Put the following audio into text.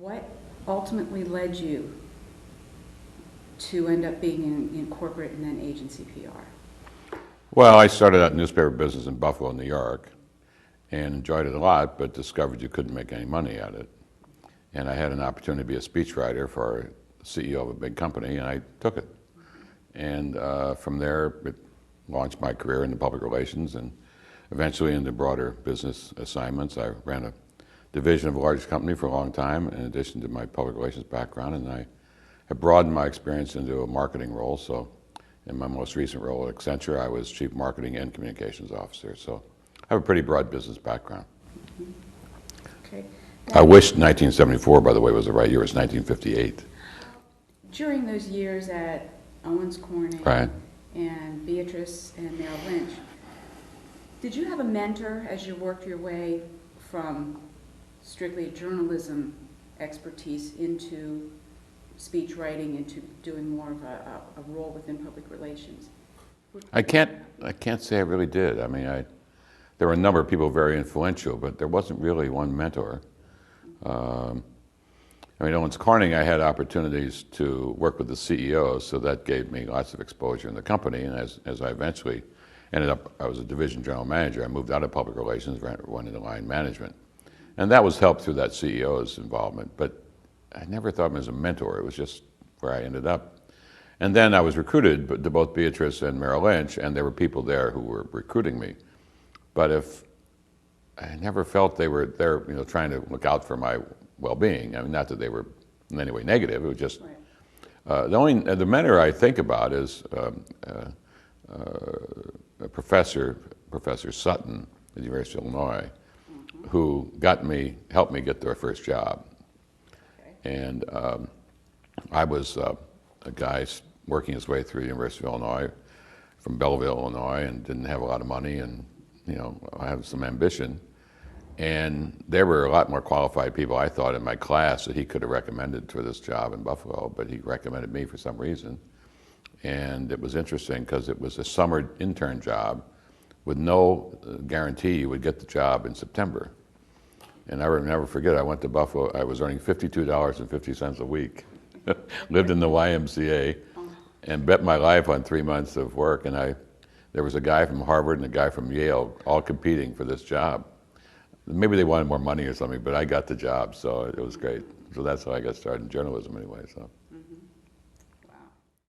What ultimately led you to end up being in corporate and then agency PR? Well, I started out in newspaper business in Buffalo, New York, and enjoyed it a lot, but discovered you couldn't make any money at it. And I had an opportunity to be a speechwriter for the CEO of a big company, and I took it. And from there, it launched my career into public relations and eventually into broader business assignments. I ran a division of a large company for a long time, in addition to my public relations background, and I have broadened my experience into a marketing role. So in my most recent role at Accenture, I was Chief Marketing and Communications Officer. So I have a pretty broad business background. Okay. I wish 1974, by the way, was the right year. It was 1958. During those years at Owens Corning Right. and Beatrice and Merrill Lynch, did you have a mentor as you worked your way from strictly journalism expertise into speech writing, into doing more of a role within public relations? I can't say I really did. I mean, there were a number of people very influential, but there wasn't really one mentor. I mean, Owens Corning, I had opportunities to work with the CEO, so that gave me lots of exposure in the company. And as I eventually ended up, I was a division general manager. I moved out of public relations, went into line management. And that was helped through that CEO's involvement. But I never thought of him as a mentor. It was just where I ended up. And then I was recruited to both Beatrice and Merrill Lynch, and there were people there who were recruiting me. But if I never felt they were there, trying to look out for my well-being. I mean, not that they were in any way negative. It was just the mentor I think about is Professor Sutton at the University of Illinois, who helped me get their first job. Okay. And I was a guy working his way through the University of Illinois from Belleville, Illinois, and didn't have a lot of money, and I had some ambition. And there were a lot more qualified people, I thought, in my class that he could have recommended for this job in Buffalo, but he recommended me for some reason. And it was interesting because it was a summer intern job with no guarantee you would get the job in September. And I will never forget, I went to Buffalo, I was earning $52.50 a week, lived in the YMCA, and bet my life on 3 months of work. And there was a guy from Harvard and a guy from Yale all competing for this job. Maybe they wanted more money or something, but I got the job, so it was great. So that's how I got started in journalism anyway. So.